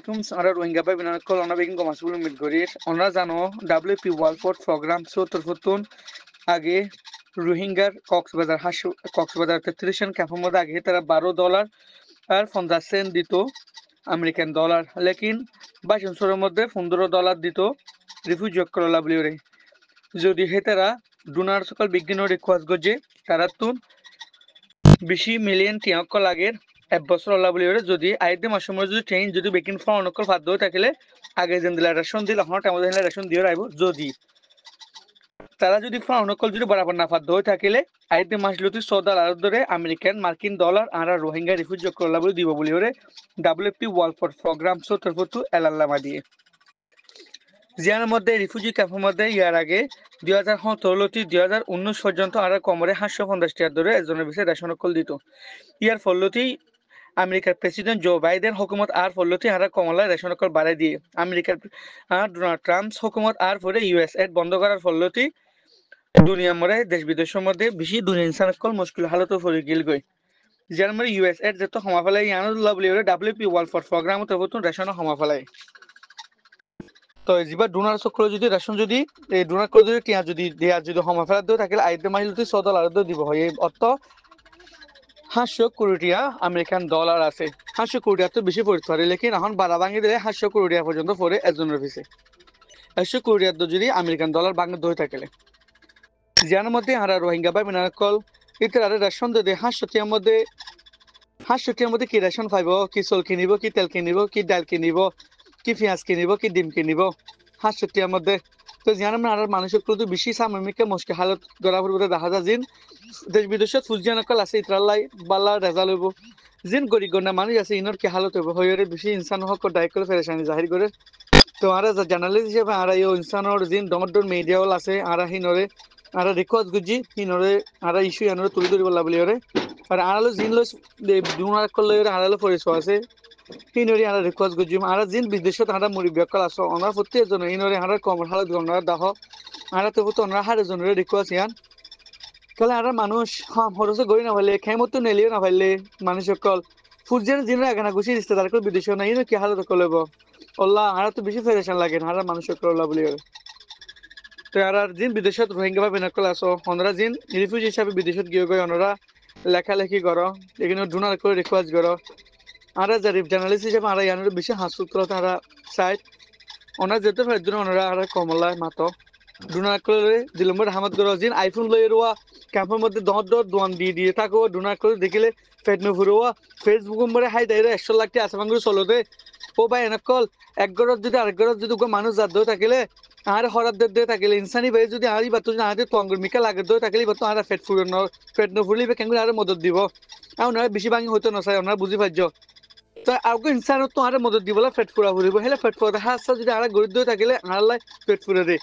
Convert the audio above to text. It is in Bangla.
alaikum. Sara Rohingya by Binan Kolona Begin Gomasul Midgorit. Ona Zano, WP Walford program, Sotur Futun, Age, Rohingya, Coxbazar, Hashu, Coxbazar, Patrician, Kapamoda, Getara, $12, from the same dito, American dollar. Lekin, Bashan Soromode, $15 dito, refugee Korola Blure. Jodi Hetera, Dunar Sokal begin or request Goje, Taratun, Bishi million Tiako Lager. 1 বছর আল্লাহ বলি ওরে যদি আইতে মাসের মধ্যে যদি ট্রেন যদি বেকিং ফর অনকল বাধ্য হয়ে থাকলে আগে যেন দিলা রেশন দিল হন টাইম দিলা রেশন দিও রাইব যদি তারা যদি ফর অনকল যদি বরাবর না বাধ্য হয়ে থাকলে আইতে মাস লতি সৌদাল আর ধরে আমেরিকান মার্কিন ডলার আর রোহিঙ্গা রিফিউজি করলা বলে দিব বলি ওরে ডব্লিউএফপি ওয়ার্ল্ড ফর প্রোগ্রাম সো তরফতু এলাল্লামা দিয়ে জিয়ার মধ্যে রিফিউজি ক্যাম্পের মধ্যে ইয়ার আগে 2017 2019 পর্যন্ত আর কমরে 750 টাকা ধরে একজনের বিষয়ে রেশন কল দিত ইয়ার ফলতি আমেরিকার প্রেসিডেন্ট জো বাইডেন হুকুমত আর ফলতি হারা কমলা রেশন কল বাড়াই দিয়ে আমেরিকার ডোনাল্ড ট্রাম্প হুকুমত আর পরে ইউএস এড বন্ধ করার ফলতি দুনিয়া মরে দেশ বিদেশের মধ্যে বেশি দুনিয়া ইনসান কল মুশকিল হালত পড়ে গিল গই যার মধ্যে ইউএস এড যত ক্ষমা ফেলাই ইয়ানুল্লাহ বলি ডাব্লিউপি ওয়ার্ল্ড ফর প্রোগ্রাম তবতুন রেশন ক্ষমা ফেলাই তো যিবা ডোনার চক্র যদি রেশন যদি এই ডোনার করে যদি টিয়া যদি দেয়া যদি ক্ষমা ফেলা দিও থাকলে আইতে মাইলতি $100 দিব হয় অর্থ 500 কোটি টিয়া আমেরিকান ডলার আছে 500 কোটি তো বেশি পড়তে পারে লেকিন এখন বাড়া ভাঙি দিলে 500 কোটি টাকা পর্যন্ত পড়ে একজনের পিছে 100 কোটি টাকা যদি আমেরিকান ডলার ভাঙে দই থাকলে যার মধ্যে হারা রোহিঙ্গা বা মিনাকল ইতার রেশন দিয়ে 500 টিয়ার মধ্যে কি রেশন পাইব কি চল কিনিব কি তেল কিনিব কি ডাল কিনিব কি পেঁয়াজ কিনিব কি ডিম কিনিব 500 টিয়ার মধ্যে তো জানাম না আর মানুষের প্রতি বেশি সাময়িক মুশকিল হালত গড়া পড়বে দেখা যায় জিন দেশ বিদেশত ফুজিয়ানকল আছে ইতরালাই বালা রেজাল্ট হইব জিন গরিব গন্ডা মানুষ আছে ইনর কি হালত হইব হইরে বেশি ইনসান হক ডাইকল ফেরেশানি জাহির করে তো আর জার্নালিস্ট হিসেবে আর এই ইনসানর জিন দমদর মিডিয়া হল আছে আর হিনরে আর রিকোয়েস্ট গুজি হিনরে আর ইস্যু এনরে তুলি ধরিব বলি ওরে আর আলো জিন লো দুনার করলে আড়ালো পরিচয় আছে হিনরি আর রিকোয়েস্ট গুজি আর জিন বিদেশত আর মুড়ি বেকল আছে ওনার প্রত্যেক জন হিনরে আর কম হালত গন্ডা দাহ আর তো ওনার হারে জনের রিকোয়েস্ট ইয়ান তাহলে আর মানুষ খরচে গড়ি না পারলে খেমতো নেলিও না পারলে মানুষ সকল সূর্যের দিন এখানে ঘুষি দিচ্ছে তার কোনো বিদেশ নাই কি হালত করলেব আল্লাহ আর তো বেশি ফেরেশান লাগে আর মানুষ সকল আল্লাহ বলি তো আর দিন বিদেশত রোহিঙ্গা বা বেনাকল আসো ওনারা দিন রিফিউজি হিসাবে বিদেশত গিয়ে গিয়ে ওনারা লেখালেখি করো এখানে ডোনার করে রিকোয়েস্ট করো আর জারিফ জার্নালিস্ট হিসাবে আর ইয়ানোর বেশি হাসুত্র তারা সাইড ওনারা যেতে পারে ওনারা আর কমলায় মাতো ডোনার করে দিলম্বর হামাদ গর জিন আইফোন লই রোয়া ক্যাম্পের মধ্যে দোয়ান দিয়ে থাকো ডোনার করে দেখিলে ফেট নো ফুরোয়া ফেসবুক মরে হাই দাইরে 100 লাখ টাকা আসামাঙ্গুর চলো দে ও ভাই এনকল এক গরত যদি আরেক গরত যদি মানুষ জাত দই থাকিলে আর হরাত দে থাকিলে ইনসানি ভাই যদি আরি বাত যদি আদে তঙ্গুর মিকা লাগে দই থাকিলে বাত আর ফেট নো ফুরলিবে কেঙ্গুর আর মদত দিব আর ওনারা বেশি ভাঙি হইতো না চাই ওনারা বুঝি পাইছ তো আগে ইনসানত তো আর মদত দিবলা ফেট ফুরা ফুরিব হেলে ফেট ফুরা হাসা যদি আর গরিব দই থাকিলে আল্লাহ পেট ফুরে দে